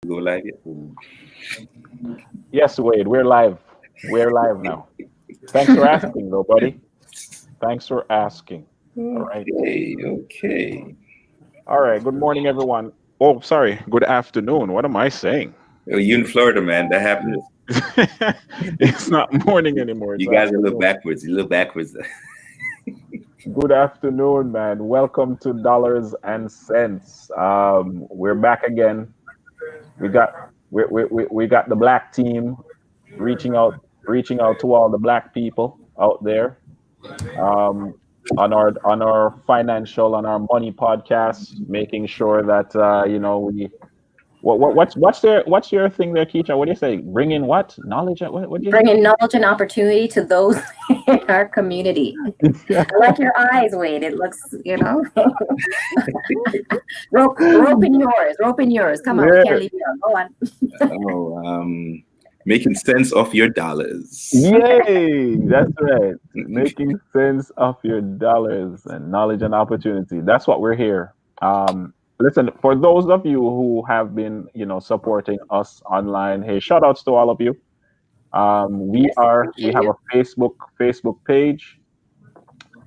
Go live yet? Ooh. Yes, Wade, we're live. We're live now. Thanks for asking, though, buddy. Thanks for asking. All right. Okay. All right. Good morning, everyone. Oh, sorry. Good afternoon. What am I saying? Oh, you in Florida, man. That happens. It's not morning anymore. It's You guys are a little afternoon. backwards. You're a little backwards. Good afternoon, man. Welcome to Dollars and Cents. We're back again. We got we got the black team reaching out to all the black people out there. um, on our financial on our money podcast, making sure that we what's your thing there, Keisha? What do you say? Bring in what knowledge? What do you Bringing knowledge and opportunity to those in our community. say? I like your eyes, Wade. It looks. Rope in yours. Come on, we Yeah, can't leave you out. Go on. Making sense of your dollars. yay! That's right. Making sense of your dollars and knowledge and opportunity. That's what we're here. Listen, for those of you who have been, supporting us online, hey, shout outs to all of you. We Yes, are we appreciate have you. a Facebook page,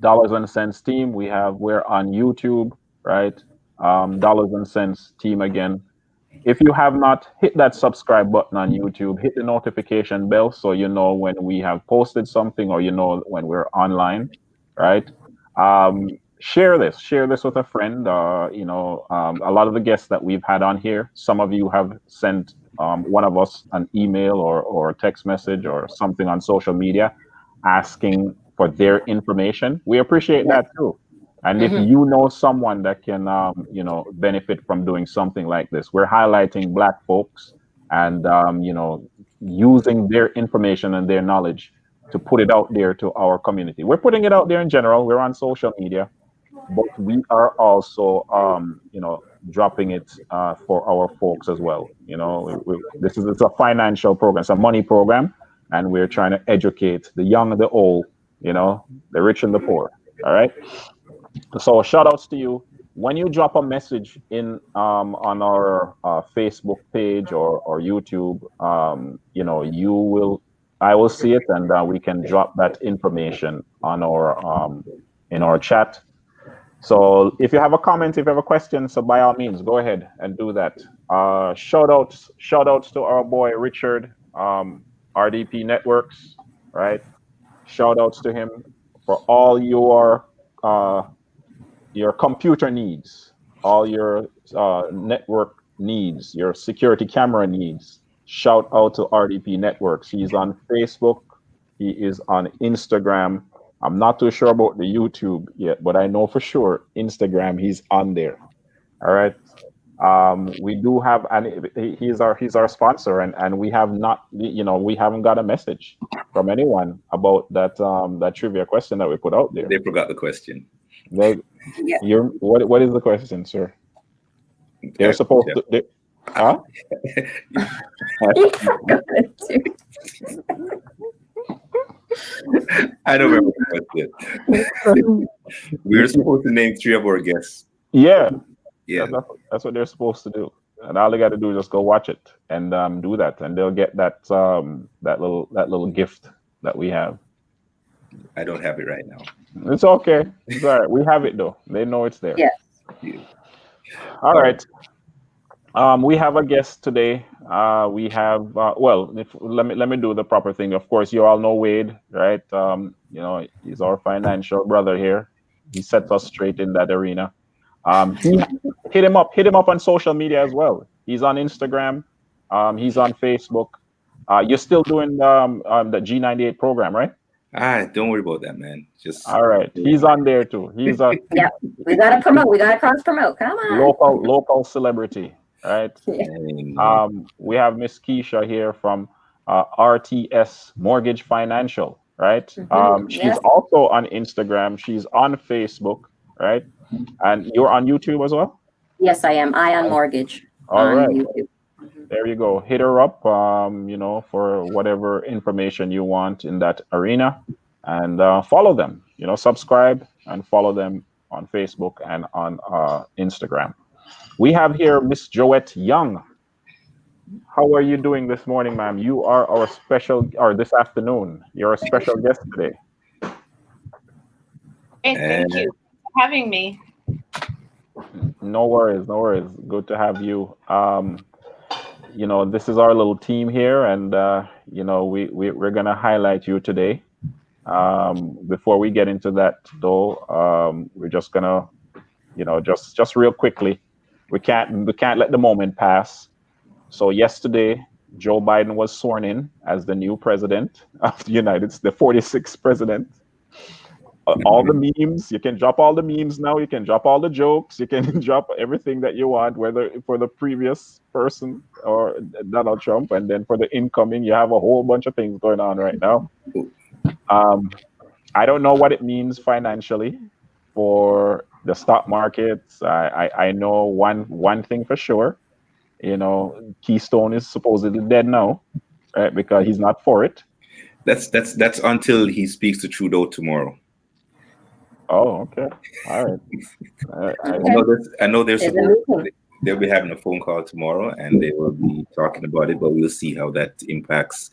Dollars and Cents Team. We're on YouTube, right? Dollars and Cents Team again. If you have not hit that subscribe button on YouTube, hit the notification bell so you know when we have posted something or you know when we're online, right? Share this with a friend. A lot of the guests that we've had on here, some of you have sent one of us an email or text message or something on social media asking for their information. We appreciate Yes. that too. And if hmm you know someone that can, benefit from doing something like this, we're highlighting Black folks and, using their information and their knowledge to put it out there to our community. We're putting it out there in general. We're on social media, but we are also, dropping it for our folks as well. This is it's a financial program, it's a money program, and we're trying to educate the young and the old, the rich and the poor. All right. So shout outs to you. When you drop a message in on our Facebook page or YouTube, you will I will see it and we can drop that information on our in our chat. So if you have a comment, if you have a question, so by all means, go ahead and do that. Shout outs to our boy Richard, RDP Networks, right? Shout outs to him for all your computer needs, all your network needs, your security camera needs. Shout out to RDP Networks. He's on Facebook. He is on Instagram. I'm not too sure about the YouTube yet, but I know for sure Instagram he's on there. All right. We do have, and he's our sponsor, and we have not, we haven't got a message from anyone about that trivia question that we put out there. They forgot the question. They, Yeah. what is the question, sir? They're supposed Yeah. to. Huh? You forgot it too. I don't remember the question. We're supposed to name three of our guests. Yeah, Yeah, that's what they're supposed to do. And all they got to do is just go watch it and do that, and they'll get that little gift that we have. I don't have it right now. It's okay. It's all right. We have it though. They know it's there. Yes. Yeah. All All right. right. We have a guest today. We have let me do the proper thing. Of course, you all know Wade, right? He's our financial brother here. He sets us straight in that arena. He hit him up on social media as well. He's on Instagram. He's on Facebook. You're still doing the G98 program, right? Don't worry about that, man. Just All right. He's on there too. He's a Yeah. We gotta promote. We gotta cross promote. Come on. local celebrity, right? Yeah. We have Miss Keisha here from RTS Mortgage Financial, right? She's Yes. also on Instagram. She's on Facebook, right? And you're on YouTube as well? Yes, I am. I on mortgage All on right. YouTube. There you go. Hit her up, for whatever information you want in that arena, and follow them. Subscribe and follow them on Facebook and on Instagram. We have here Miss Joette Young. How are you doing this morning, ma'am? You are our special, or this afternoon. You're a special guest today. Hey, thank And you for having me. No worries, no worries. Good to have you. This is our little team here, and we're gonna highlight you today. Before we get into that, though, we're just gonna, just real quickly, we can't let the moment pass. So yesterday, Joe Biden was sworn in as the new president of the United States, the 46th president. All the memes, you can drop all the memes now. You can drop all the jokes. You can drop everything that you want, whether for the previous person or Donald Trump, and then for the incoming, you have a whole bunch of things going on right now. Um, I don't know what it means financially for the stock markets. I know one thing for sure. Keystone is supposedly dead now, right? Because he's not for it. that's until he speaks to Trudeau tomorrow. Oh, okay, all right. I know they're There's a supposed meeting. they'll be having a phone call tomorrow, and they will be talking about it. But we'll see how that impacts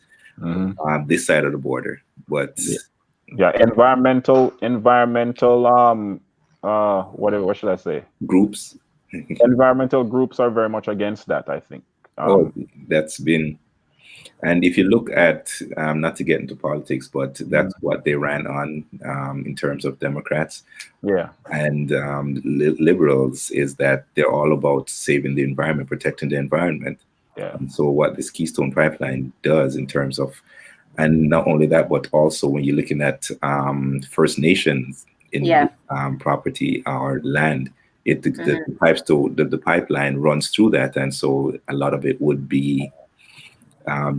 this side of the border. But Yeah, environmental what should I say? groups, Environmental groups are very much against that, I think. that's been. And if you look at, not to get into politics, but that's what they ran on in terms of Democrats. Yeah. And liberals is that they're all about saving the environment, protecting the environment. Yeah. And so what this Keystone Pipeline does in terms of, and not only that, but also when you're looking at First Nations in property or land, the pipeline runs through that, and so a lot of it would be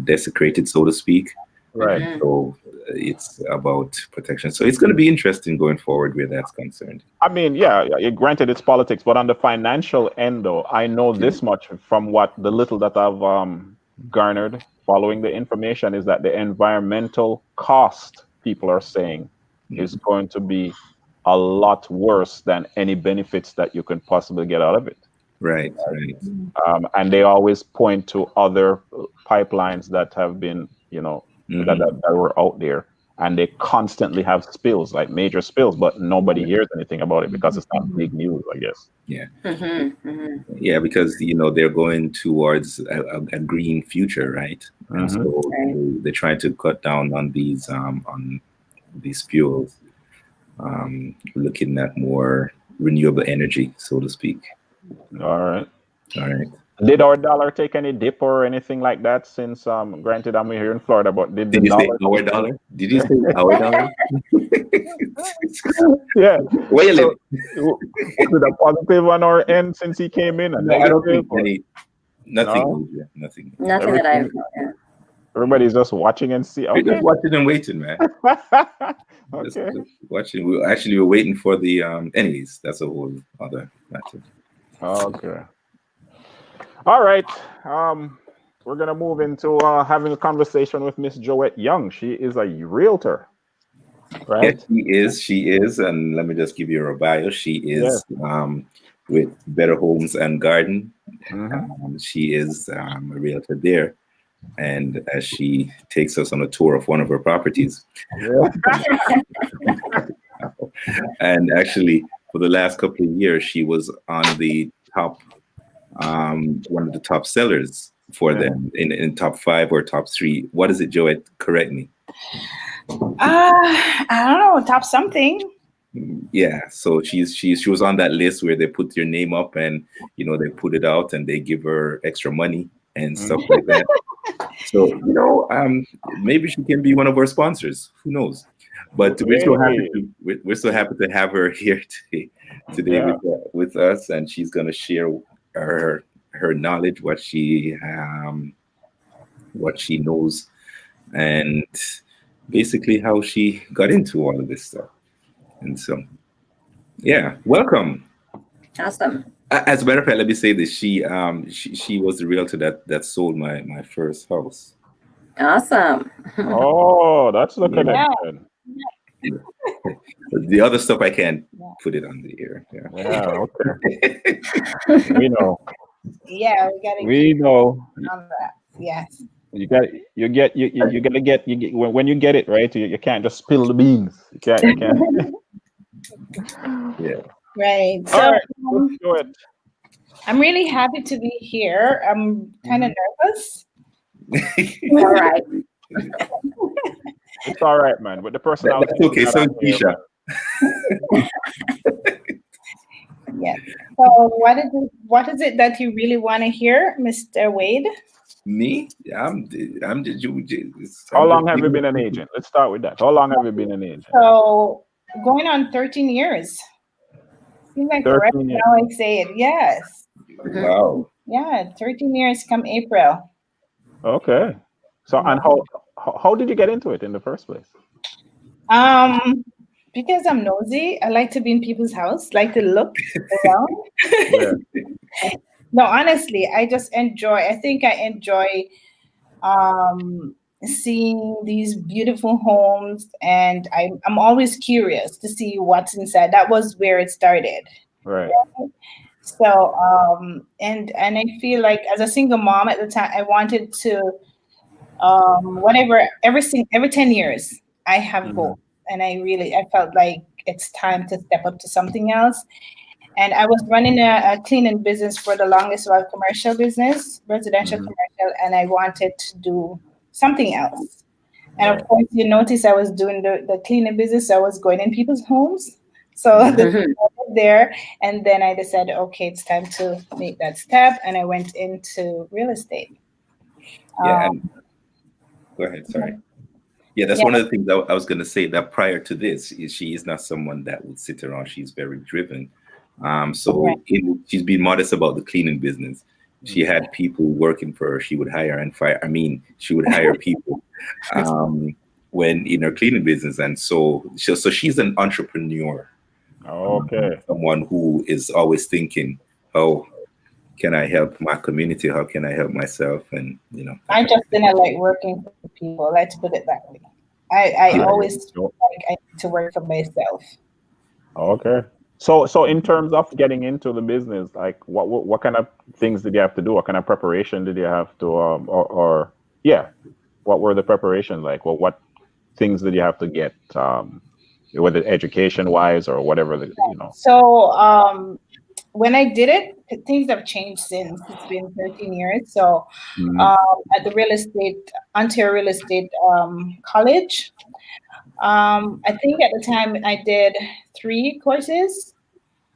desecrated, so to speak. Right. So it's about protection. So it's going to be interesting going forward where that's concerned. I mean, yeah, granted it's politics, but on the financial end, though, I know this much from what the little that I've garnered following the information is that the environmental cost, people are saying, is going to be a lot worse than any benefits that you can possibly get out of it. Right. And they always point to other pipelines that have been, that were out there, and they constantly have spills, like major spills, but nobody hears anything about it because it's not big news, I guess. Yeah. Yeah, because they're going towards a green future, right? And so they're trying to cut down on these fuels, looking at more renewable energy, so to speak. All right. Did our dollar take any dip or anything like that since, granted, I'm here in Florida, but did the dollar... Our dollar? Did you say our dollar? Yeah. Where you live? Was it a positive on our end since he came in? No, I don't think nothing. Nothing that I've... Everybody's just watching and see. We're just watching and waiting, man. Okay. Just watching. We're waiting for the... anyways, that's a whole other matter. Okay. All right. We're gonna move into having a conversation with Miss Joaette Young. She is a realtor, right? Yes, she is. And let me just give you her bio. She is with Better Homes and Garden. She is a realtor there. And as she takes us on a tour of one of her properties. And actually, for the last couple of years, she was on the top, one of the top sellers for them in top 5 or top 3. What is it, Joette? Correct me. I don't know, top something. Yeah, so she was on that list where they put your name up and they put it out and they give her extra money and stuff like that. So maybe she can be one of our sponsors. Who knows? But we're so happy to have her here today with us, and she's going to share her knowledge, what she knows, and basically how she got into all of this stuff. And so, welcome. Awesome. As a matter of fact, let me say this: she was the realtor that sold my first house. Awesome. Oh, that's the connection. The other stuff I can't put it on the air. Okay. We know. Yeah, we know. On that. Yes. You gotta get when you get it right. You can't just spill the beans. You can't. Yeah. Right. All So right, let's do it. I'm really happy to be here. I'm kind of nervous. All right. It's all right, man. With the personality That's okay. that So I'm here, Keisha, Yes. So what is it that you really want to hear, Mr. Wade? me, I'm just how I'm long just have you giving been an it. agent? Let's start with that. How long have you been an agent? So going on 13 years. Seems like forever 13 years. now I say it. Yes. Wow. Yeah, 13 years come April. Okay. So, and how did you get into it in the first place? Um, because I'm nosy, I like to be in people's house, like to look around. Yeah. No, honestly, I think I enjoy seeing these beautiful homes, and I'm always curious to see what's inside. That was where it started. Right. So and I feel like as a single mom at the time, I wanted to whatever every 10 years I have Mm-hmm. goals, and I felt like it's time to step up to something else. And I was running a cleaning business for the longest while, commercial business, residential Mm-hmm. commercial, and I wanted to do something else. And Right. of course, you notice I was doing the cleaning business. So I was going in people's homes. So Mm-hmm. there, and then I decided, okay, it's time to make that step, and I went into real estate. Yeah, Um, and go ahead. Sorry. Yeah, that's yeah, one of the things I was going to say. That prior to this, she is not someone that would sit around. She's very driven. So right. she's been modest about the cleaning business. She Mm-hmm. had people working for her. She would hire and fire. I mean, she would hire people when in her cleaning business, and so she's an entrepreneur. Okay. Someone who is always thinking, "How can I help my community? How can I help myself?" And that I type of just thing. didn't like working for people. Let's put it that way. I Yeah. always So, feel like I need to work for myself. okay. So in terms of getting into the business, like what kind of things did you have to do? What kind of preparation did you have to or yeah, what were the preparations like? What things did you have to get whether education wise or whatever So when I did it, things have changed since. It's been 13 years. So Mhm. at the Ontario Real Estate College, I think at the time I did 3 courses.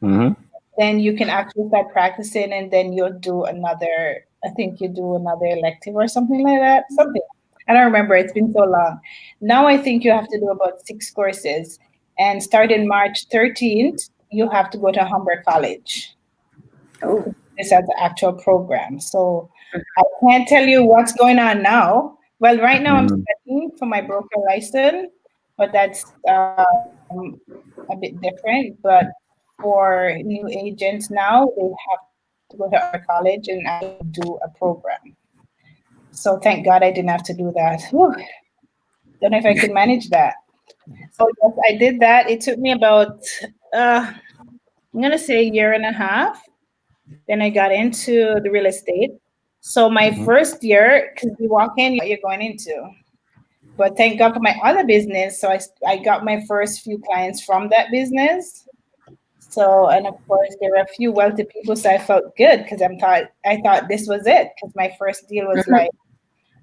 Mhm. Then you can actually start practicing, and then you'll do another. I think you do another elective or something like that. Something. I don't remember. It's been so long. Now I think you have to do about 6 courses, and starting March 13th, you have to go to Humber College. Oh. This as the actual program. So I can't tell you what's going on now. Well, right now I'm Mhm. studying for my broker license, but that's a bit different. But for new agents now, they have to go to our college and actually do a program. So thank God I didn't have to do that. Whew. Don't know if I could manage that. So yes, I did that. It took me about I'm gonna say a year and a half. Then I got into the real estate. So my Mhm. first year, because you walk in, you know what you're going into. But thank God for my other business. So I got my first few clients from that business. So, and of course, there were a few wealthy people. So I felt good because I thought this was it. Because my first deal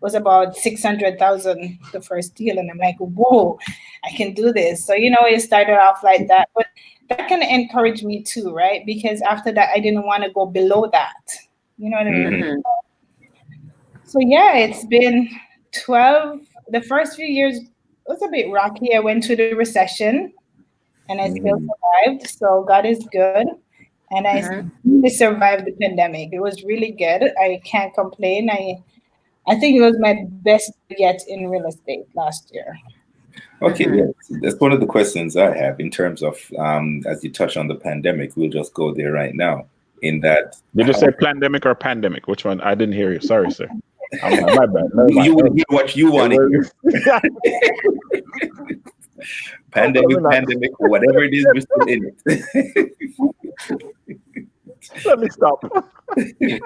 was about 600,000, the first deal, and I'm like, whoa, I can do this. So it started off like that, but that kind of encouraged me too, right? Because after that, I didn't want to go below that. You know what I mean? Mhm. Mhm. So yeah, it's been 12. The first few years was a bit rocky. I went through the recession, and I still Mhm. survived. So God is good, and I Mhm. really survived the pandemic. It was really good. I can't complain. I think it was my best yet in real estate last year. Okay, Mhm. yeah, that's one of the questions I have in terms of as you touch on the pandemic. We'll just go there right now. In that, Did you how say pandemic or pandemic? Which one? I didn't hear you. Sorry, sir. My bad. Never you mind. would hear what you want to hear. Let Pandemic, whatever it is, we're still in me stop. it.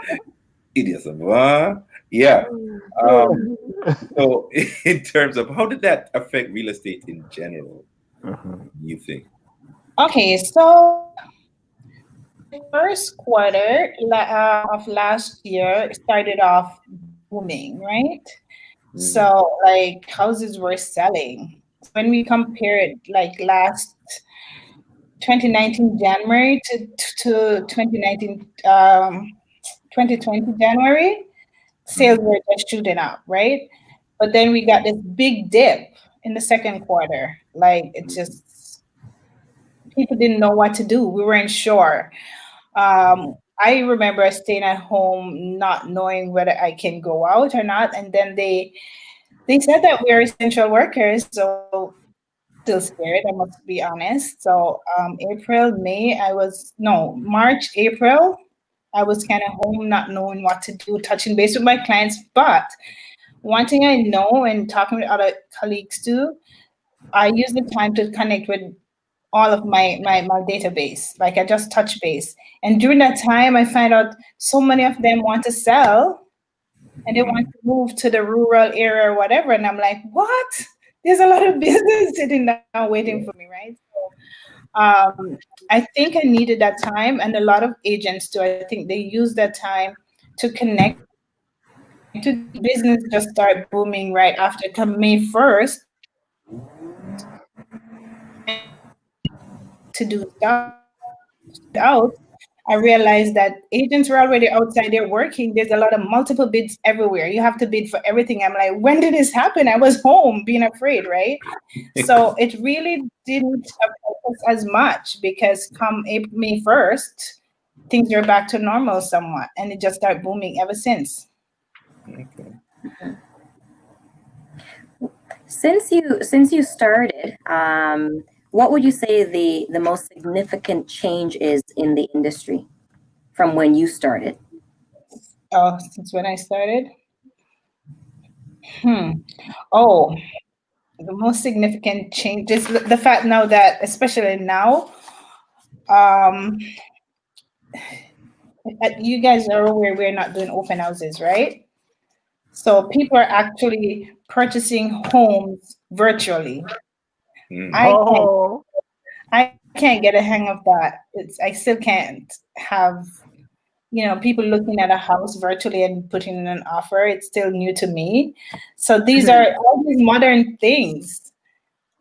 It is a Yeah. Um, so, in terms of how did that affect real estate in general, Mhm. you think? Okay, so the first quarter of last year started off booming, right? Mm, So like houses were selling. When we compare it like last 2019 January to 2019 2020 January, sales mm, were just shooting up, right? But then we got this big dip in the second quarter. Like it just people didn't know what to do. We weren't sure. I remember staying at home, not knowing whether I can go out or not. And then they said that we are essential workers, so still scared. I must be honest. So April, May, I was no March, April. I was kind of home, not knowing what to do, touching base with my clients. But one thing I know, and talking with other colleagues too, I use the time to connect with all of my database. Like I just touch base. And during that time, I find out so many of them want to sell and they want mm. to move to the rural area or whatever. And I'm like, what? There's a lot of business sitting down waiting for me, right? I think I needed that time, and a lot of agents too. I think they use that time to connect with people, connect with me. Business just start booming right after come May 1st. To do stuff. Out, I realized that agents were already outside there working. There's a lot of multiple bids everywhere. You have to bid for everything. I'm like, when did this happen? I was home being afraid, right? So it really didn't affect us as much because come April, May 1st, things are back to normal somewhat. And it just started booming ever since. Okay. Since you started, what would you say the most significant change is in the industry from when you started? Oh, since when I started? Hmm. Oh, the most significant change is the fact now that, especially now, um, you guys are aware we're not doing open houses, right? So people are actually purchasing homes virtually. Mm, I can't Oh, I can't get a hang of that. I still can't have, people looking at a house virtually and putting in an offer. It's still new to me. So these Mhm. are all these modern things.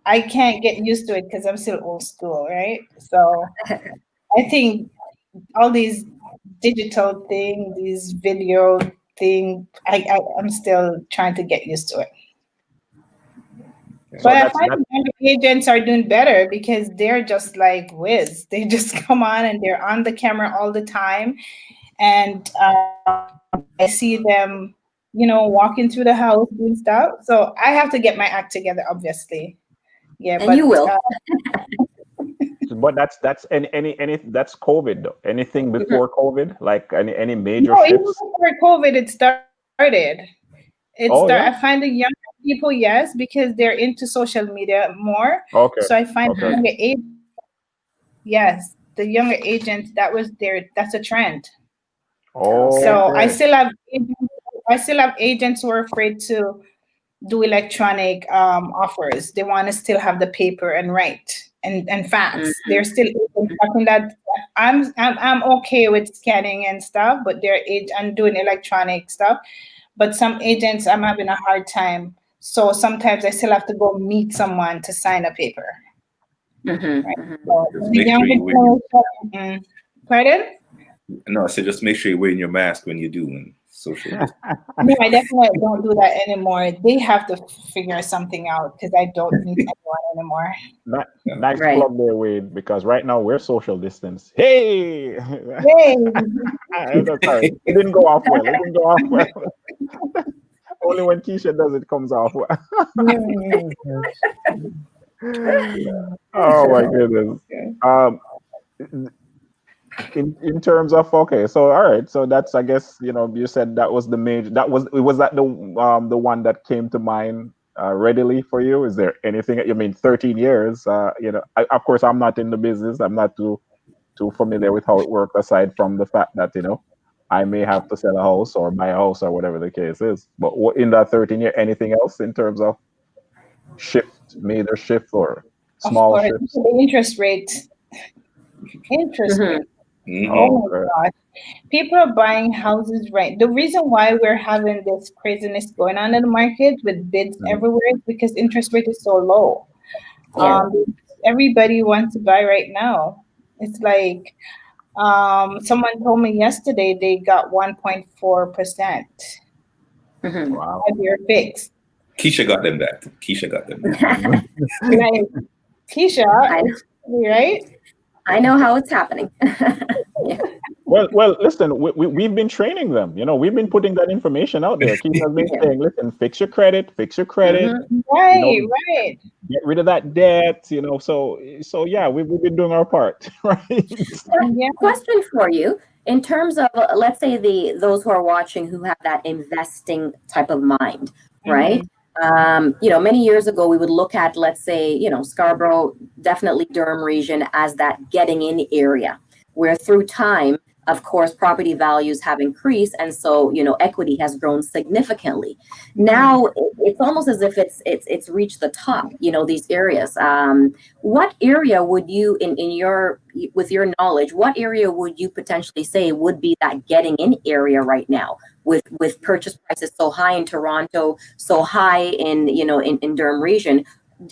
I can't get used to it because I'm still old school, right? So I think all these digital thing, these video thing, I'm still trying to get used to it. okay. But so I that's find that. the agents are doing better because they're just like whiz. They just come on and they're on the camera all the time. And I see them, walking through the house doing stuff. So I have to get my act together, obviously. Yeah, And you but will. But that's any that's COVID though. Anything Mhm. before COVID, like any major no, even shifts? before COVID, it started. I Oh yeah. find the younger people, yes, because they're into social media more. Okay. So I find the Okay. Mhm. younger age, yes, the younger agents, that's a trend. Okay. So Okay. I still have agents who are afraid to do electronic offers. They want to still have the paper and write and fax. They're Mhm. still talking that I'm okay with scanning and stuff, but I'm doing electronic stuff. But some agents I'm having a hard time. So sometimes I still have to go meet someone to sign a paper. Mhm. Right. Mhm. So Just the make sure younger you wear your, generation, pardon? no, I said just make sure you're wearing your mask when you're doing social distance. No, I definitely don't do that anymore. They have to figure something out because I don't meet anyone anymore. Yeah. Nice Right. plug there, Wade, because right now we're social distance. Hey, Yay! No, sorry, it didn't go off well. It didn't go off well. Only when Keisha does it comes off well. Oh my goodness. Okay. Um, in terms of, okay, so all right, so that's, I guess, you said that was the major, was that the one that came to mind readily for you? Is there anything? I mean, 13 years. Of course, I'm not in the business. I'm not too familiar with how it works, aside from the fact that I may have to sell a house or buy a house or whatever the case is. But in that 13 year, anything else in terms of major shift or Of small course, shifts? the interest rate. Interest Mhm. rate. Mhm. Oh Okay. my God. People are buying houses right. The reason why we're having this craziness going on in the market with bids Mhm. everywhere is because interest rate is so low. Yeah. Everybody wants to buy right now. It's like someone told me yesterday they got 1.4% Mhm. Wow. 5-year fixed. Keisha got them that. Keisha got them that. Like Keisha, I right? I know how it's happening. Yeah. Well, listen, we've been training them. We've been putting that information out there. Keith has been Yeah. saying, listen, fix your credit, Mhm. you know, Right, right. get rid of that debt, so yeah, we've been doing our part, right? Yeah. Question for you in terms of let's say those who are watching who have that investing type of mind, right? Mhm. Many years ago we would look at, let's say, Scarborough, definitely Durham region, as that getting in area where through time, of course, property values have increased, and so equity has grown significantly. Now it's almost as if it's reached the top, these areas. What area would you, in your, with your knowledge, what area would you potentially say would be that getting in area right now, with purchase prices so high in Toronto, so high in Durham region?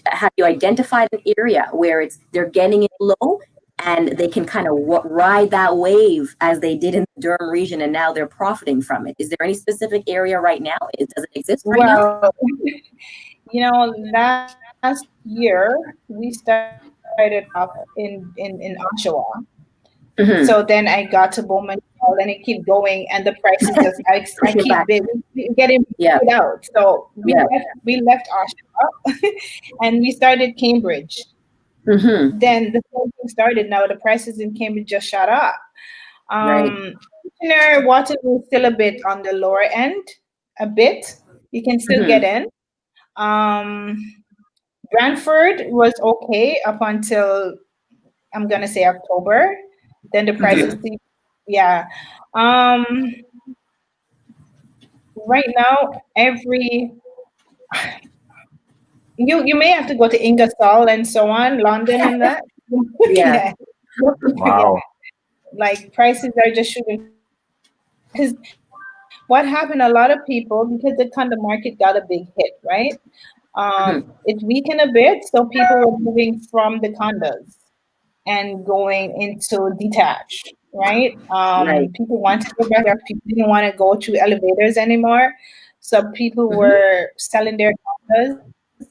Have you identified an area where they're getting it low and they can kind of ride that wave as they did in the Durham region, and now they're profiting from it? Is there any specific area right now? Does it exist right now? Well, last year we started off in Oshawa. So Mhm. then I got to Bowman, and it keep going, and the prices just I Push it keep back. getting Yeah. it out. So Yeah. we left Oshawa, and we started Cambridge. Hmm. Then the same thing started. Now the prices in Cambridge just shot up. Right. Kitchener, Waterloo is still a bit on the lower end, a bit. You can still get Hmm. in. Um, Brantford was okay up until I'm gonna say October. Then the prices, Mhm. yeah. Um, right now, you may have to go to Ingersoll and so on, London and that. Yeah. Yeah, yeah. Wow. Like prices are just shooting because what happened? A lot of people, because the condo market got a big hit, right? Hmm. It weakened a bit, so people were moving from the condos and going into detached, right? Right. People wanted to go back there. People didn't want to go to elevators anymore. So people Hmm. were selling their condos,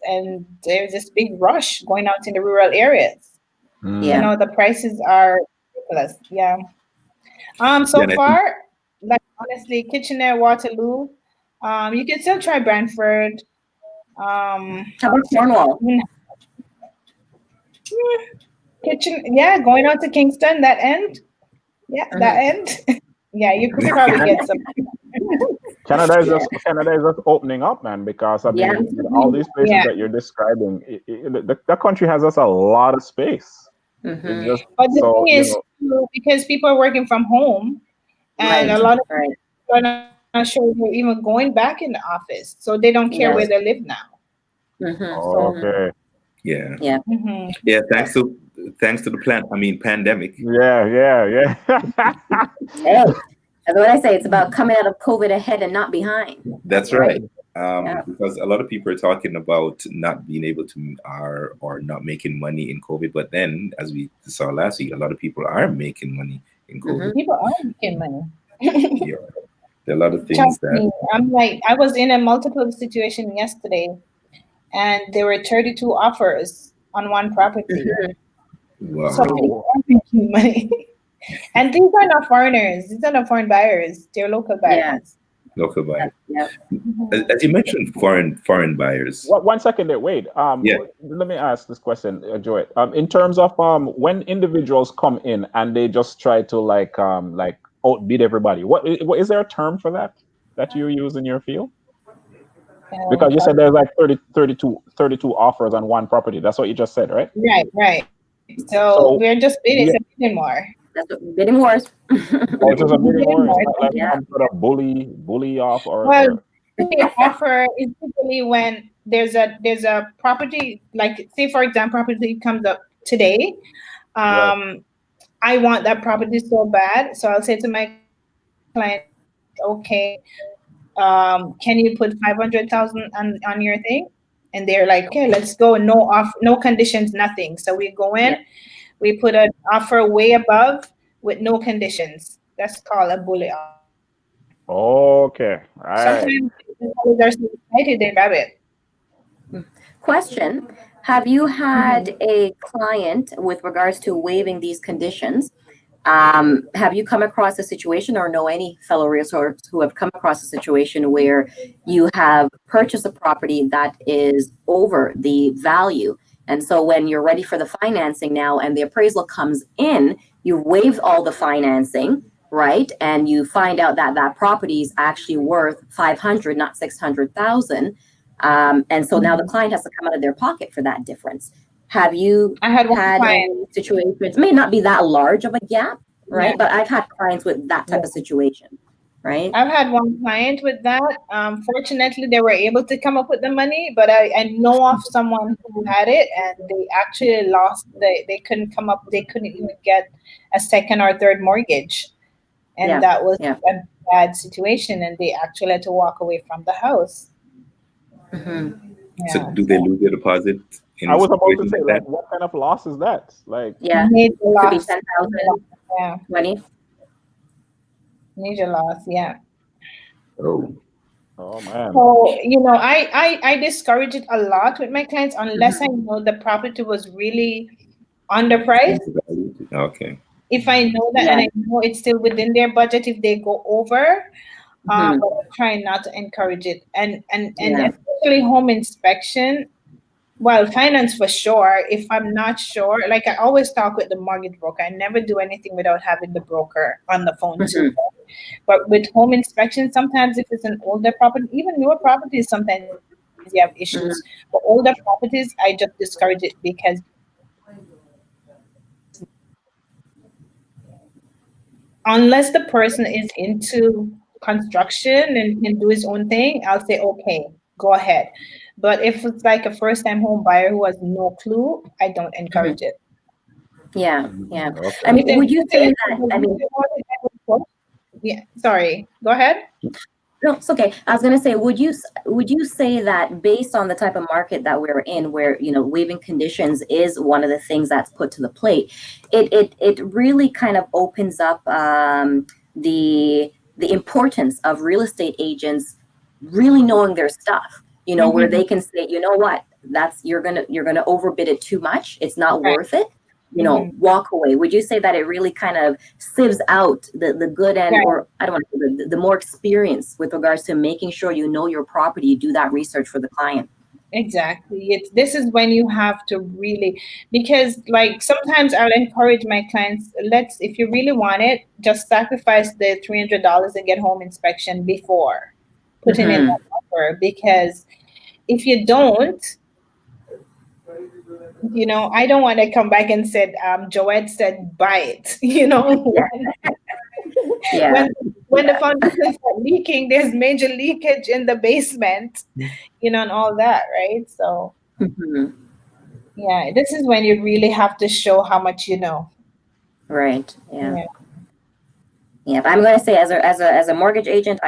and there's this big rush going out in the rural areas. Yeah. Mm. The prices are ridiculous. Yeah. Yeah, So and I think far, like honestly, Kitchener, Waterloo. You can still try Brantford. How about Cornwall? mm, Kitchen, yeah, going out to Kingston, that end. Yeah, that Hmm. end. Yeah, you could probably get some. Canada is Yeah. just Canada is just opening up, man. Because I Yeah. mean, all these places Yeah, that you're describing, the country has us a lot of space. It's Hmm. just but the so thing is, too, because people are working from home, and Right. a lot of Right. people are not sure they're even going back in the office, so they don't care where they Yeah. live now. Hmm. So, Hmm. okay. yeah. Yeah. mhm. Yeah, thanks to the pandemic. Yeah, yeah, yeah. Hey, that's what I say. It's about coming out of COVID ahead and not behind. That's Right. right. Yeah. Because a lot of people are talking about not being able to or not making money in COVID, but then as we saw last week, a lot of people are making money in Hmm. COVID. People are making money. Yeah, there are a lot of things Trust that me, I'm like, I was in a multiple situation yesterday, and there were 32 offers on one property. Hmm. So wow, people Oh, are making money. And these are not foreigners. These are not foreign buyers. They're local Yeah. buyers. local Yeah. buyer. Yeah. Mhm. As you mentioned, foreign buyers. what? 1 second there. Wait. Yeah, Let me ask this question, Joy. In terms of when individuals come in and they just try to like outbid everybody. What is there a term for that you use in your field? Because you said Pardon? there's like 32 offers on one property. That's what you just said, right? Right, right. So we're So just bidding, it's a yeah, bidding war. That's what, bidding wars. Oh, it's just a bidding war. It's not like Yeah. some sort of bully off Well, or the offer is usually when there's a property, like say for example, property comes up today. right. I want that property so bad, so I'll say to my client, okay, can you put 500,000 on your thing? And they're like, okay, let's go. No off, no conditions, nothing. So we go in, Yeah. we put an offer way above with no conditions. That's called a bully offer. Okay. All right. Sometimes people are so excited they grab it. Question. Have you had Mhm. a client with regards to waiving these conditions? Have you come across a situation or know any fellow realtors who have come across a situation where you have purchased a property that is over the value? And so when you're ready for the financing now and the appraisal comes in, you've waived all the financing, right? And you find out that that property is actually worth 500, not 600,000. And so now the client has to come out of their pocket for that difference. Have you I had one had client. any situations? It may not be that large of a gap, Yeah. right? But I've had clients with that type Yeah. of situation, right? I've had one client with that. Fortunately, they were able to come up with the money, but I know of someone who had it and they actually lost. They couldn't come up. They couldn't even get a second or third mortgage, and Yeah, that was yeah. a bad situation. And they actually had to walk away from the house. Hmm. So Yeah, do they lose their deposit I in was about to situations say, like like, that? what kind of loss is that? Like, Yeah, major could be loss. 10,000, Yeah, 20. major loss. Yeah. Oh, oh man. So, I discourage it a lot with my clients unless I Hmm. know the property was really underpriced. okay. If I know that and Yeah. I know it's still within their budget, if they go over, Hmm. but I try not to encourage it. And Yeah. especially home inspection, well, finance for sure. If I'm not sure, like I always talk with the mortgage broker. I never do anything without having the broker on the phone too. Hmm. But with home inspection, sometimes if it's an older property, even newer properties, sometimes you have issues. But older properties, I just discourage it because unless the person is into construction and can do his own thing, I'll say, okay, go ahead. But if it's like a first time home buyer who has no clue, I don't Hmm. encourage it. Yeah, yeah. I Okay. mean, If they would you say if they that? I believe mean, in what they want, yeah, sorry, go ahead. no, it's okay. I was going to say, would you say that based on the type of market that we're in, where waiving conditions is one of the things that's put to the plate, it really kind of opens up the importance of real estate agents really knowing their stuff. Where Mm-hmm. they can say, you know what, that's you're gonna overbid it too much. It's not Right. worth it. Mm-hmm. Walk away. Would you say that it really kind of sieves out the good and, Right. or I don't want to say the more experience with regards to making sure you know your property, you do that research for the client? Exactly. This is when you have to really, because like sometimes I'll encourage my clients, if you really want it, just sacrifice the $300 and get home inspection before putting in Hmm. that offer. Because if you don't, I don't want to come back and said, Joette said buy it. Yeah, yeah, When the foundations are leaking, there's major leakage in the basement, and all that, right? So hmm, yeah, this is when you really have to show how much you know. right, yeah. Yeah. Yeah, but I'm going to say, as a mortgage agent,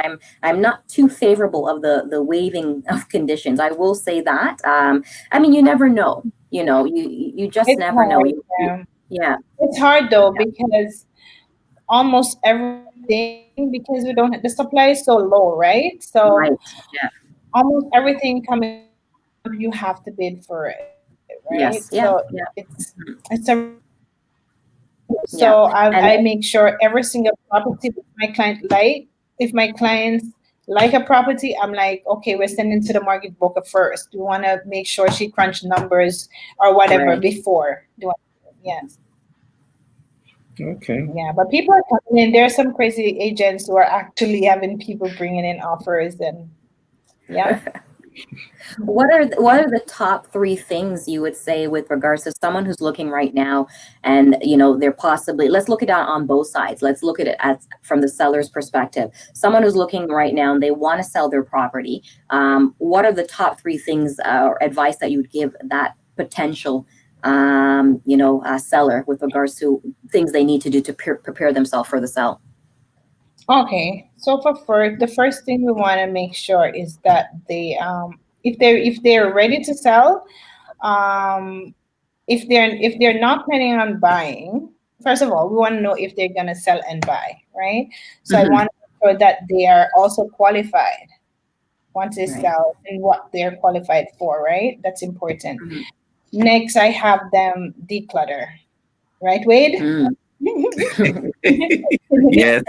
I'm not too favorable of the waiving of conditions. I will say that. I mean, you never know. You just It's never know. hard. Yeah. Yeah, It's hard though yeah, because almost everything, because we don't the supply is so low, right? So right. Yeah, almost everything coming up, you have to bid for it, right? So yes, yeah, yeah, it's a so yeah. I And make sure every single property that my client like, if my clients like a property, I'm like, okay, we're sending to the mortgage broker first. We want to make sure she crunched numbers or whatever right. before doing it. Yes. Okay. Yeah, but people are coming in. There are some crazy agents who are actually having people bringing in offers and yeah. What are the top three things you would say with regards to someone who's looking right now, and they're possibly, let's look at it on both sides. Let's look at it from the seller's perspective. Someone who's looking right now and they want to sell their property. What are the top three things or advice that you would give that potential seller with regards to things they need to do to prepare themselves for the sale? Okay, so the first thing we want to make sure is that they if they're ready to sell, if they're not planning on buying, first of all, we want to know if they're gonna sell and buy, right? So I want to make sure that they are also qualified once they sell and what they're qualified for, right? That's important. Next, I have them declutter, right, Wade? Yes.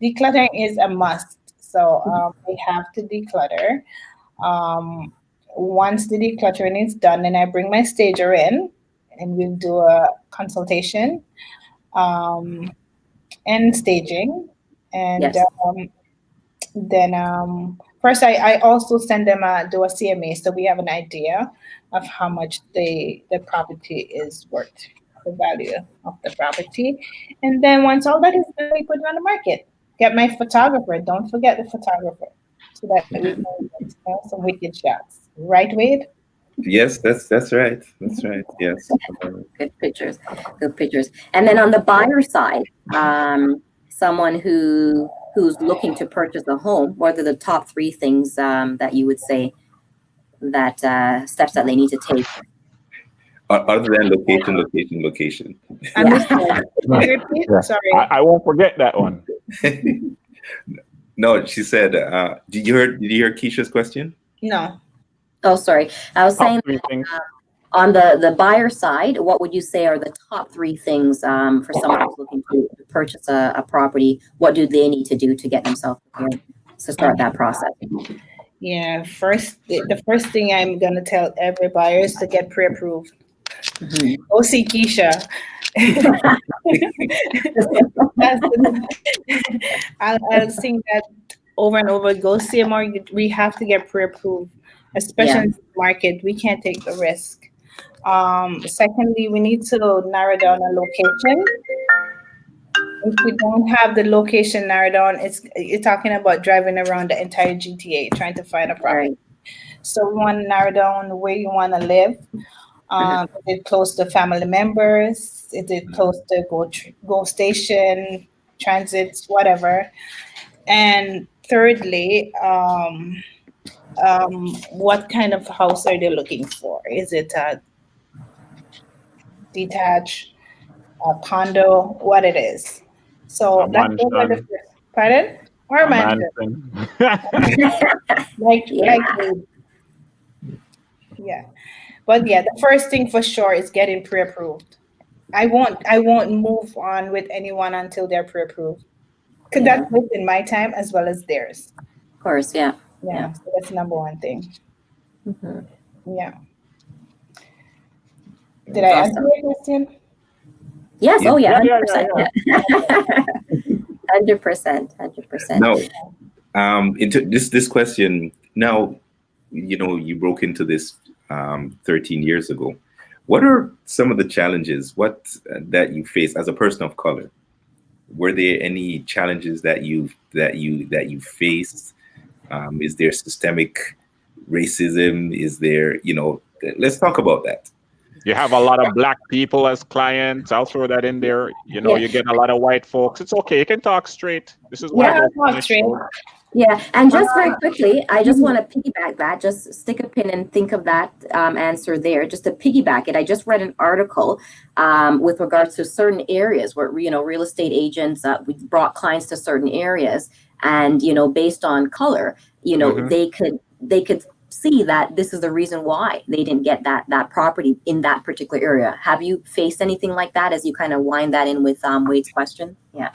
Decluttering is a must. So they have to declutter. Once the decluttering is done, then I bring my stager in, and we'll do a consultation and staging, and then first I also send them do a CMA, so we have an idea of how much the property is worth, the value of the property. And then once all that is done, we put it on the market. Get my photographer. Don't forget the photographer, so that we can get some wicked shots. Right, Wade? Yes, that's right. That's right. Yes. Good pictures. Good pictures. And then on the buyer side, someone who's looking to purchase a home, what are the top three things that you would say that steps that they need to take? Other than location. I missed that. Sorry. I won't forget that one. No, she said, did you hear Keisha's question? No. Oh, sorry. I was saying on the buyer side, what would you say are the top three things for someone who's looking to purchase a property? What do they need to do to get themselves prepared to start that process? Yeah, the first thing I'm gonna tell every buyer is to get pre-approved. Go see Keisha. I'll sing that over and over. Go see a mortgage. We have to get pre-approved, especially in the market. We can't take the risk. Secondly, we need to narrow down a location. If we don't have the location narrowed down, you're talking about driving around the entire GTA trying to find a property. So we want to narrow down where you want to live. Is it close to family members? Is it close to go station, transit, whatever? And thirdly, what kind of house are they looking for? Is it a detached, a condo, what it is? So that's over the first. Pardon? Or a mansion. Yeah. But yeah, the first thing for sure is getting pre-approved. I won't move on with anyone until they're pre-approved. Because that's within my time as well as theirs. Of course, yeah. Yeah. So that's number one thing. Yeah. Did I answer your question? Yes. Oh yeah. 100%. No. Into this question now, you broke into this 13 years ago. What are some of the challenges that you face as a person of color? Were there any challenges that you faced? Is there systemic racism? Is there, let's talk about that. You have a lot of black people as clients. I'll throw that in there. You get a lot of white folks. It's okay. You can talk straight. This is why I talk straight. Yeah, and just very quickly, I just want to piggyback that. Just stick a pin and think of that answer there. Just to piggyback it, I just read an article with regards to certain areas where real estate agents we brought clients to certain areas, and based on color, they could see that this is the reason why they didn't get that property in that particular area. Have you faced anything like that as you kind of wind that in with Wade's question? Yeah.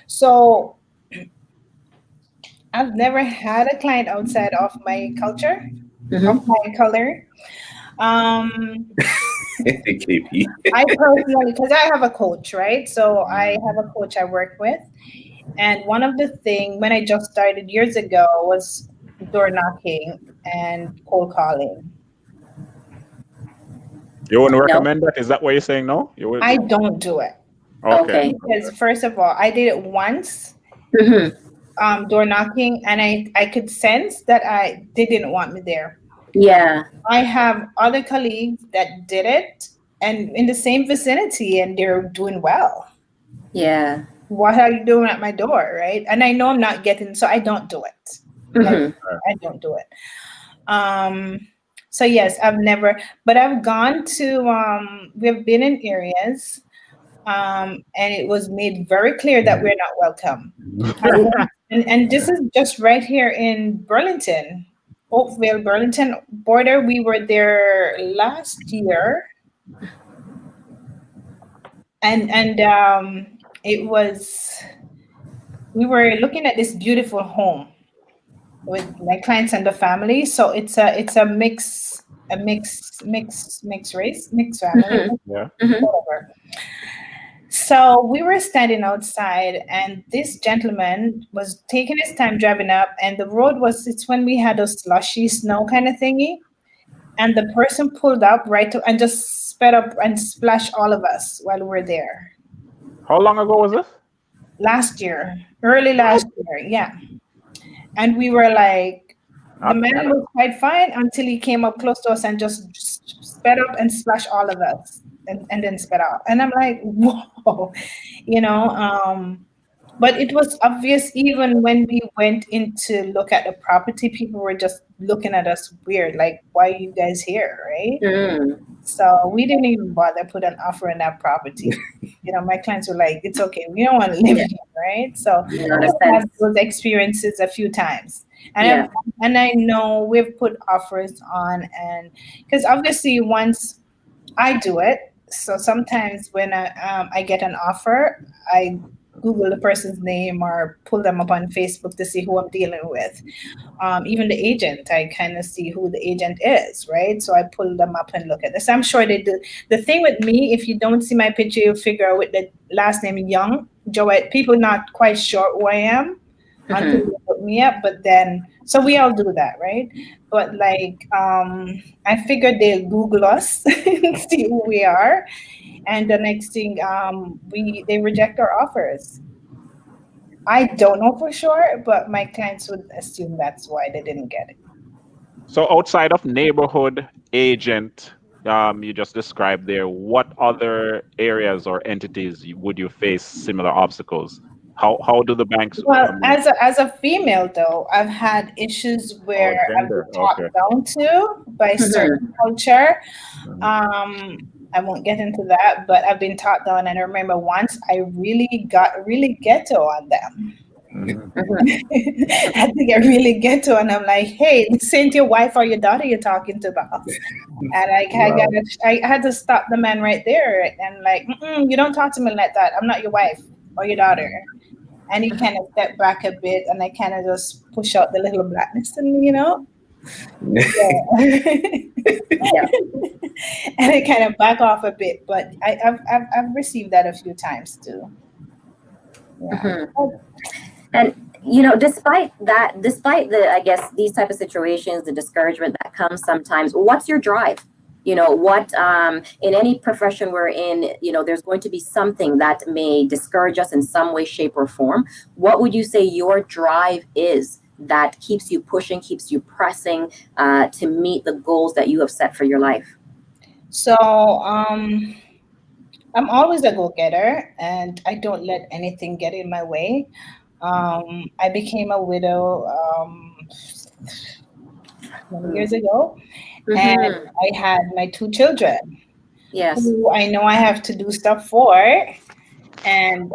So I've never had a client outside of my culture, of my color. KP. I personally, because I have a coach, right? So I have a coach I work with, And one of the things when I just started years ago was door knocking and cold calling. You wouldn't No. recommend that? Is that what you're saying? No, you would. I don't do it Okay. Okay. because first of all, I did it once, Mhm. door knocking, and I could sense that they didn't want me there. Yeah. I have other colleagues that did it and in the same vicinity and they're doing well. Yeah. What are you doing at my door, right? And I know I'm not getting, so I don't do it. Like Mhm. I don't do it. Um, so yes, I've never, but I've gone to we've been in areas and it was made very clear that we're not welcome. And this is just right here in Burlington, Oakville, Burlington border. We were there last year, and it was we were looking at this beautiful home with my clients and the family. So it's a mixed race, mixed family, Mhm. Yeah. Mhm. whatever. So we were standing outside, and this gentleman was taking his time driving up, and the road was, it's when we had a slushy snow kind of thingy. And the person pulled up and just sped up and splashed all of us while we were there. How long ago was this? Last year, early last year, yeah. And we were like, the man Okay. was quite fine until he came up close to us and just sped up and splashed all of us and then sped out. And I'm like, whoa, you know. But it was obvious even when we went in to look at the property, people were just looking at us weird, like, why are you guys here, right? Mm. So we didn't even bother put an offer on that property. My clients were like, it's okay, we don't want to live Yeah. here, right? So No, I've makes had sense. those experiences a few times. And Yeah. I know we've put offers on, and because obviously once I do it, so sometimes when I get an offer, I Google the person's name or pull them up on Facebook to see who I'm dealing with. Even the agent, I kind of see who the agent is, right? So I pull them up and look at this. I'm sure they do. The thing with me, if you don't see my picture, you'll figure out with the last name Young-Realtor. People not quite sure who I am until Mhm. they look me up. But then, so we all do that, right? But like, I figured they'll Google us and see who we are, and the next thing, they reject our offers. I don't know for sure, but my clients would assume that's why they didn't get it. So outside of neighborhood agent, you just described there, what other areas or entities would you face similar obstacles? How do the banks? Well, as a female though, I've had issues where Oh, I've been gender. talked Okay. down to by Mhm. certain culture. Mhm. I won't get into that, but I've been talked down, and I remember once I really got really ghetto on them. Mhm. Mhm. I think I really ghetto, and I'm like, "Hey, this ain't your wife or your daughter you're talking to about." And Wow. I had to stop the man right there and like, "Mm-mm, you don't talk to me like that. I'm not your wife or your daughter." And he kind of stepped back a bit, and I kind of just push out the little blackness in me. Yeah. Yeah. And I kind of back off a bit, but I've received that a few times too. Yeah. Mhm. And despite the, I guess, these type of situations, the discouragement that comes sometimes, what's your drive? What in any profession we're in, there's going to be something that may discourage us in some way, shape, or form. What would you say your drive is that keeps you pushing, keeps you pressing to meet the goals that you have set for your life? So I'm always a go-getter, and I don't let anything get in my way. I became a widow many years ago, and Mm-hmm. I had my two children Yes. who I know I have to do stuff for. And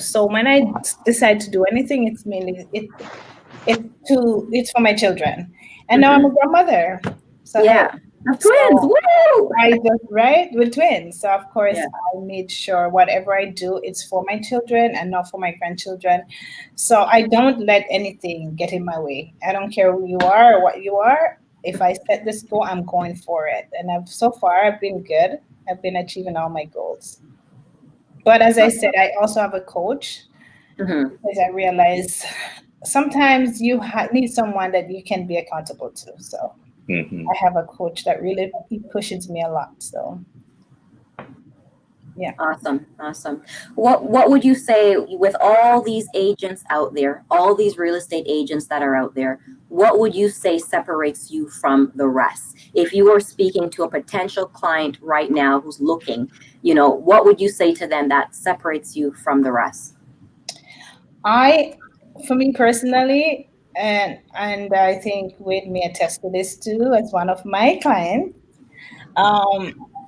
so when I decide to do anything, it's mainly it's for my children. And now I'm a Mm-hmm. grandmother. So hey, Yeah. Of twins. so Woo! I just right with twins. So of course Yeah. I made sure whatever I do, it's for my children and not for my grandchildren. So I don't let anything get in my way. I don't care who you are or what you are. If I set this goal, I'm going for it. And I've been good. I've been achieving all my goals. But as I said, I also have a coach. Mhm. Because I realize sometimes you need someone that you can be accountable to. So Hmm. I have a coach that really he pushes me a lot. So yeah. Awesome, awesome. What would you say with all these agents out there, all these real estate agents that are out there? What would you say separates you from the rest? If you were speaking to a potential client right now who's looking, what would you say to them that separates you from the rest? For me personally, and I think Wade may attest to this too, as one of my clients.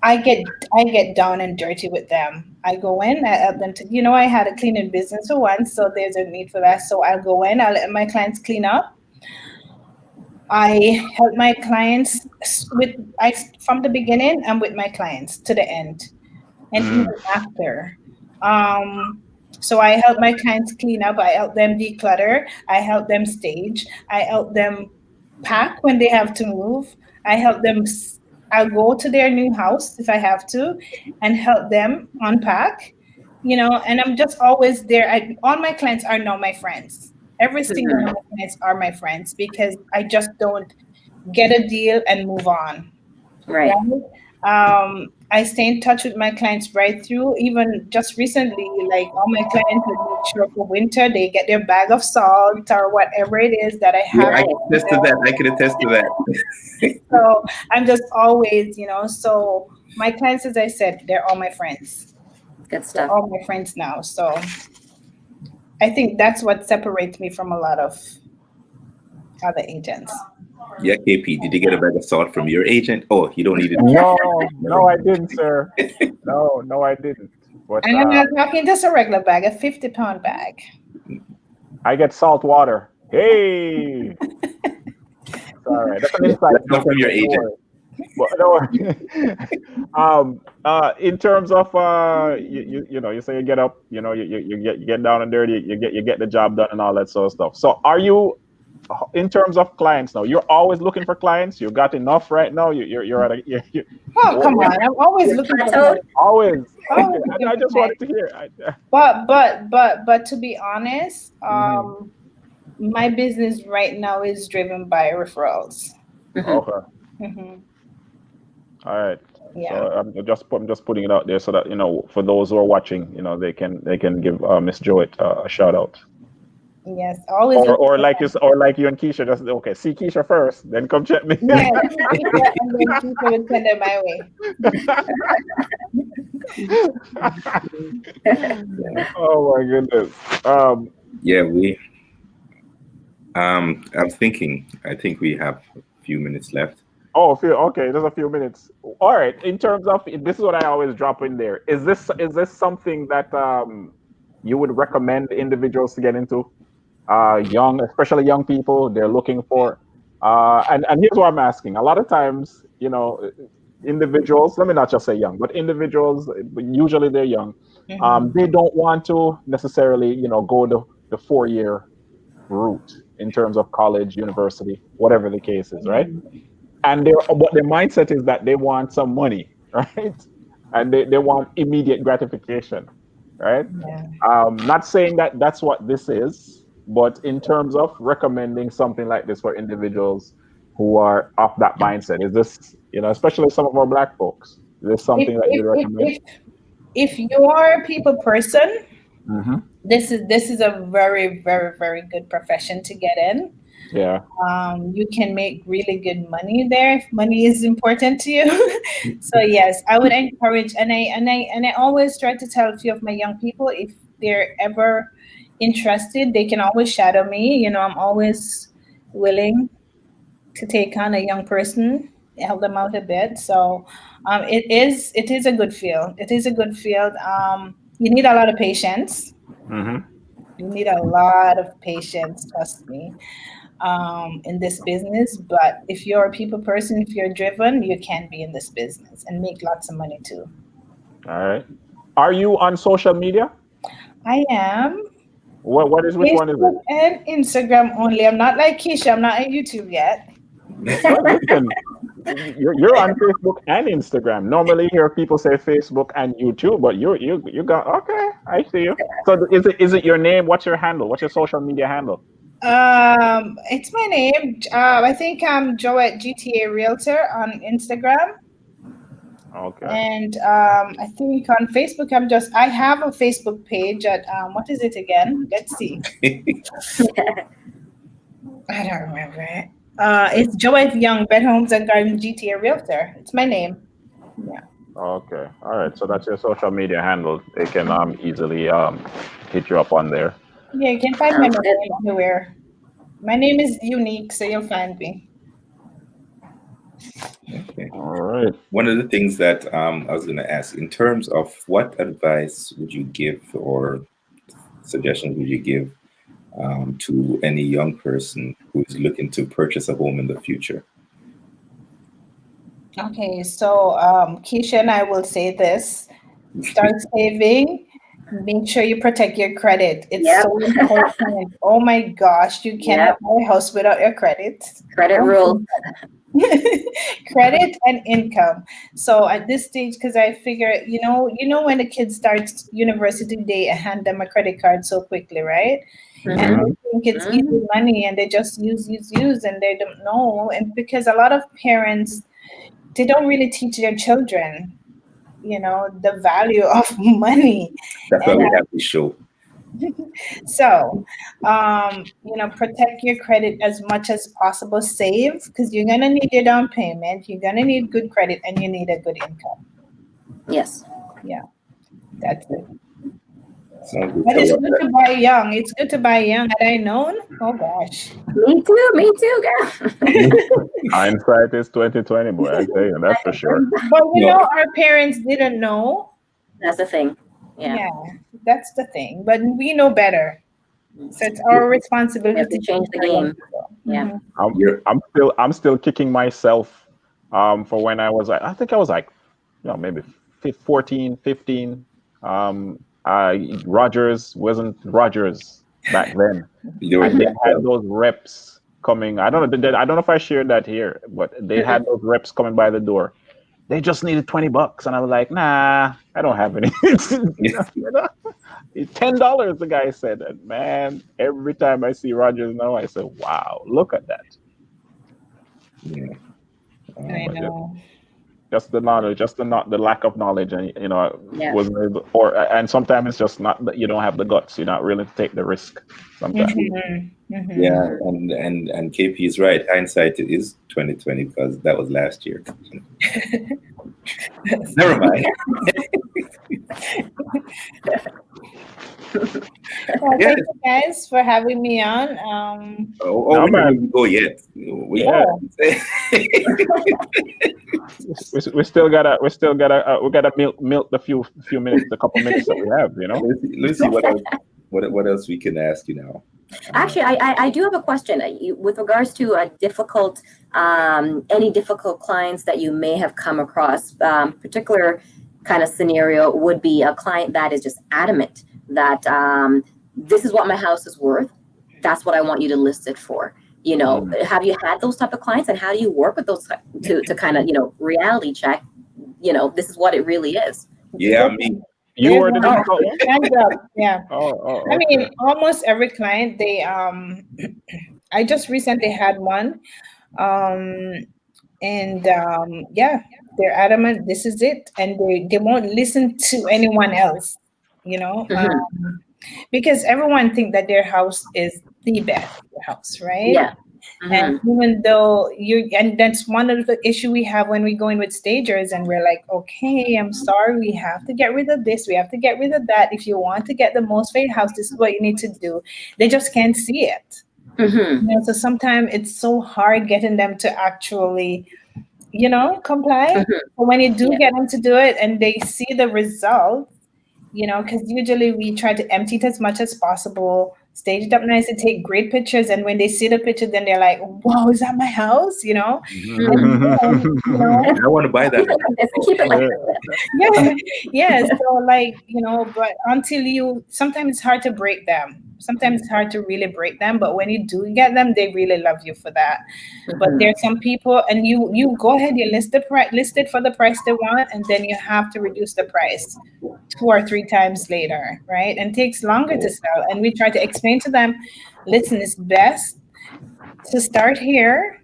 I get down and dirty with them. I go in, I help them to, I had a cleaning business for once, so there's a need for that. So I'll go in, I'll let my clients clean up. I help my clients from the beginning and with my clients to the end and even after. Um, so I help my clients clean up, I help them declutter, I help them stage, I help them pack when they have to move. I help them. I'll go to their new house if I have to, and help them unpack. And I'm just always there. All my clients are now my friends. Every single one Mhm. of my clients are my friends because I just don't get a deal and move on. Right. Right? I stay in touch with my clients right through. Even just recently, like all my clients would make sure for winter they get their bag of salt or whatever it is that I Yeah, have. I can attest to that. I can attest to that. So I'm just always, so my clients, as I said, they're all my friends. Good They're stuff. all my friends now. So I think that's what separates me from a lot of other agents. Yeah, KP, did you get a bag of salt from your agent? Oh, you don't need it. No, Never no, I mind. didn't, sir. No, no, I didn't. But And I'm not talking just a regular bag, a 50-pound bag. I get salt water. Hey, it's all right. That's an inside That's not joke. from your Don't agent. worry. But don't worry. In terms of you say you get up, you get down and dirty, you get the job done and all that sort of stuff. So are you, in terms of clients now, you're always looking for clients? You got enough right now? You're at a Oh, come what, on. I'm always You're looking for plateaued? clients. always okay. Always looking I for just clients. wanted to hear. But to be honest, Mhm. my business right now is driven by referrals. Mhm. Okay. Hmm. All right. So Yeah. I'm just putting it out there so that for those who are watching, they can give Miss Joette a shout out. Yes. Always Or looking or for like clients. or like you and Keisha, just okay, see Keisha first, then come check me. Yeah, see Keisha, and then Keisha will send it my way. Yeah, Oh my goodness. Um, yeah, I'm thinking. I think we have a few minutes left. okay, there's a few minutes. All right. In terms of this is what I always drop in there. Is this something that you would recommend individuals to get into? Especially young people, they're looking for. And here's what I'm asking. A lot of times, individuals. Let me not just say young, but individuals. Usually they're young. Hmm. They don't want to necessarily, go the 4 year route in terms of college, university, whatever the case is, right? Hmm. And their mindset is that they want some money, right? And they want immediate gratification, right? Yeah. Not saying that that's what this is, but in terms of recommending something like this for individuals who are of that mindset, is this, especially some of our black folks, is this If something that if you'd if recommend? if if you're a people person, Mm-hmm. this is a very, very, very good profession to get in. Yeah. You can make really good money there if money is important to you. So yes, I would encourage, and I always try to tell a few of my young people if they're ever interested, they can always shadow me. I'm always willing to take on a young person, help them out a bit. So it is a good field. It is a good field. You need a lot of patience. Mm-hmm. You need a lot of patience, trust me, in this business. But if you're a people person, if you're driven, you can be in this business and make lots of money too. All right. Are you on social media? I am Which one is it? Facebook and Instagram only. I'm not like Keisha. I'm not on YouTube yet. Well, listen. You're on Facebook and Instagram. Normally, hear people say Facebook and YouTube, but you got okay. I see you. So is it your name? What's your handle? What's your social media handle? It's my name. I think I'm Joaette GTA Realtor on Instagram. Okay. And I think on Facebook, I have a Facebook page at, what is it again? Let's see. I don't remember it. It's Joaette Young, Bed Homes and Garden GTA Realtor. It's my name. Yeah. Okay. All right. So that's your social media handle. They can easily hit you up on there. Yeah, you can find my name anywhere. My name is unique, so you'll find me. Okay. All right. One of the things that I was going to ask, in terms of what advice would you give or suggestions would you give to any young person who is looking to purchase a home in the future? Okay, so Keisha and I will say this: start saving. Make sure you protect your credit. It's so important. Oh my gosh, you cannot buy a house without your credit. Credit rule. Credit and income. So at this stage, because I figure, when the kids start university, they hand them a credit card so quickly, right? And they think it's easy money, and they just use, and they don't know. And because a lot of parents, they don't really teach their children, the value of money. That's why we have this show. So, protect your credit as much as possible. Save, because you're going to need your down payment. You're going to need good credit, and you need a good income. Yes. Yeah, that's it. Sounds But it's good to buy young. It's good to buy young. Had I known, oh gosh. Me too, girl. Hindsight is 2020, boy. I tell you, that's for sure. But our parents didn't know. That's the thing. Yeah, that's the thing. But we know better. So it's our responsibility to change the game. Yeah. I'm still kicking myself for when I was I think I was like, maybe 14, 15. Rogers wasn't Rogers back then. And they had those reps coming. I don't know if I shared that here, but they had those reps coming by the door. They just needed $20, and I was like, nah, I don't have any. $10, the guy said. And man, every time I see Rogers now, I say, wow, look at that. Yeah. I know. Just the knowledge, the lack of knowledge, and wasn't able, and sometimes it's just not that you don't have the guts. You're not willing to take the risk sometimes. Yeah, and KP is right. Hindsight is 2020 because that was last year. Never mind. Well, thank you guys for having me on. We didn't go yet. We still gotta milk the few minutes, a couple minutes that we have. Let's see what else we can ask you now. Actually, I do have a question with regards to any difficult clients that you may have come across. Particular kind of scenario would be a client that is just adamant that this is what my house is worth. That's what I want you to list it for. Have you had those type of clients, and how do you work with those to kind of reality check? This is what it really is. Yeah, I mean. You were the difficult one? Yeah. Oh, I mean, almost every client, they I just recently had one. They're adamant this is it, and they won't listen to anyone else, because everyone think that their house is the best house, right? Yeah. And even though and that's one of the issue we have when we go in with stagers, and we're like, okay, I'm sorry, we have to get rid of this, we have to get rid of that. If you want to get the most for your house, this is what you need to do. They just can't see it. So sometimes it's so hard getting them to actually, comply. But when you do get them to do it, and they see the results, because usually we try to empty it as much as possible, stage it up nice, and take great pictures. And when they see the picture, then they're like, wow, is that my house? And then, I want to buy that. Keep it like that. Yeah. So but until sometimes it's hard to break them. sometimes it's hard to really break them, but when you do get them, they really love you for that. But there's some people, and you go ahead, you list it for the price they want, and then you have to reduce the price 2 or 3 times later, right? And it takes longer to sell. And we try to explain to them, listen, it's best to start here.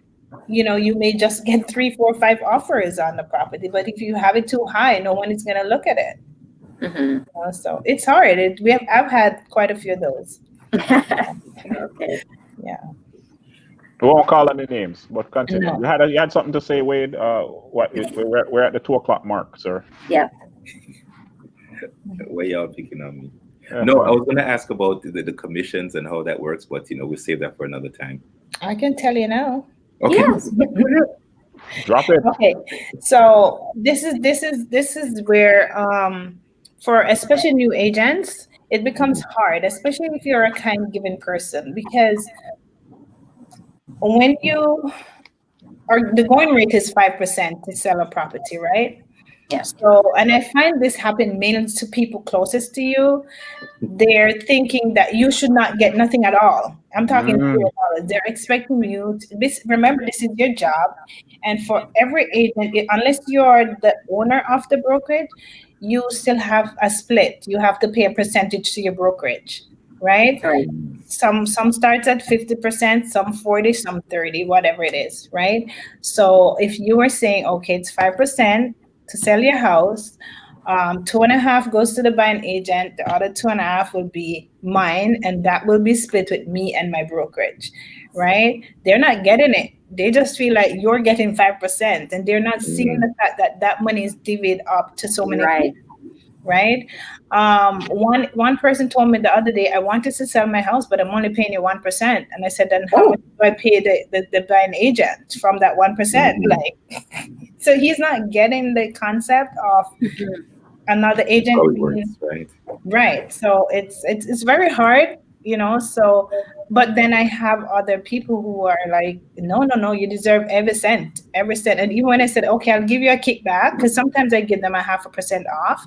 You may just get 3, 4, 5 offers on the property, but if you have it too high, no one is going to look at it. So it's hard. I've had quite a few of those. Okay. Yeah. We won't call any names, but continue. No. You had something to say, Wade. We're at the 2:00 mark, sir. Yeah. Why y'all picking on me? Yeah, No, I was going to ask about the commissions and how that works, but we'll save that for another time. I can tell you now. Okay. Yes. drop it. Okay, so this is where for especially new agents, it becomes hard, especially if you're a kind giving person, because when the going rate is 5% to sell a property, right? Yeah. So, and I find this happen mainly to people closest to you. They're thinking that you should not get nothing at all. I'm talking $0. They're expecting you to remember, this is your job. And for every agent, unless you're the owner of the brokerage, you still have a split. You have to pay a percentage to your brokerage, right? Right. Some starts at 50%, some 40, some 30, whatever it is, right? So if you were saying, okay, it's 5% to sell your house, 2.5 goes to the buying agent, the other 2.5 will be mine, and that will be split with me and my brokerage, right? They're not getting it. They just feel like you're getting 5%, and they're not seeing the fact that money is divvied up to so many people, right? One person told me the other day, I wanted to sell my house, but I'm only paying you 1%. And I said, then how much do I pay the buying agent from that 1%? Like, so he's not getting the concept of another agent. How it works, right? Right. So it's very hard, so, but then I have other people who are like, no, you deserve every cent. And even when I said, okay, I'll give you a kickback, because sometimes I give them 0.5% off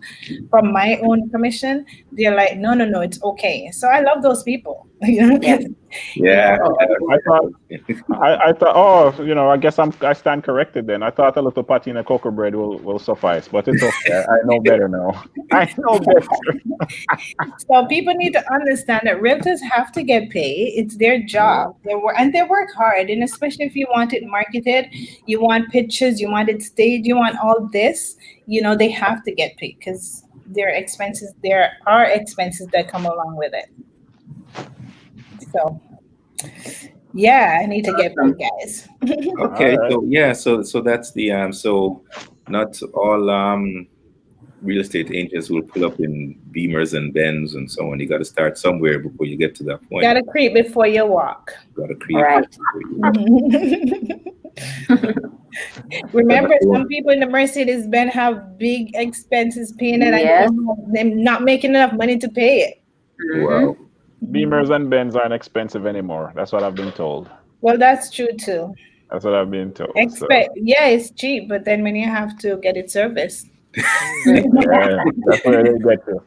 from my own commission, they're like, no, it's okay. So I love those people. Yeah. I thought, I guess I stand corrected then. I thought a little patina cocoa bread will suffice, but it's okay. I know better now. I know better. So people need to understand that realtors have to get paid. It's their job. They work hard, and especially if you want it marketed, you want pictures, you want it staged, you want all this, they have to get paid because there are expenses that come along with it. So yeah, I need to get paid, guys. Okay, right. so that's the so not all real estate agents will pull up in Beamers and Benz and so on. You got to start somewhere before you get to that point. Gotta creep before you walk. Gotta creep. Right. Remember, some people in the Mercedes-Benz have big expenses paying it, and they're not making enough money to pay it. Wow. Beamers and Benz aren't expensive anymore. That's what I've been told. Well, that's true too. That's what I've been told. Yeah, it's cheap, but then when you have to get it serviced. Yeah, that's where they get you.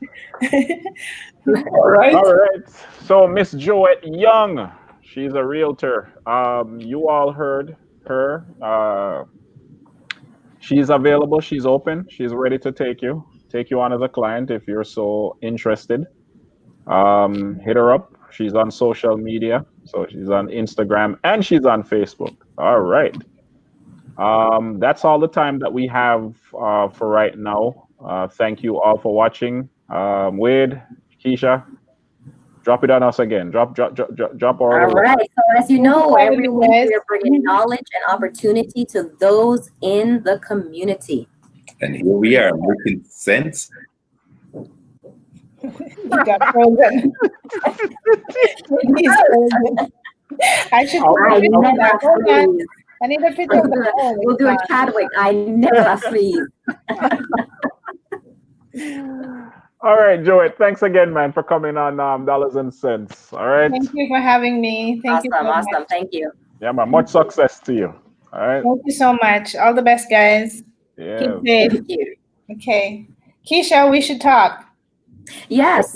All right. So Miss Joaette Young, she's a realtor. You all heard her. She's available. She's open. She's ready to take you on as a client if you're so interested. Hit her up. She's on social media, so she's on Instagram and she's on Facebook. All right. That's all the time that we have for right now. Thank you all for watching. Wade, Keisha, drop it on us again. Drop our. All right. So as you know, every week we are bringing knowledge and opportunity to those in the community. And here we are making sense. You got frozen. I should. I need a picture of that. We'll do a Chadwick. I never freeze. All right, Joaette. Thanks again, man, for coming on Dollars and Cents. All right. Thank you for having me. Thank you so awesome. much. Thank you. Yeah, man. Much success to you. All right. Thank you so much. All the best, guys. Yeah. Keep safe. Thank you. Okay. Keisha, we should talk. Yes.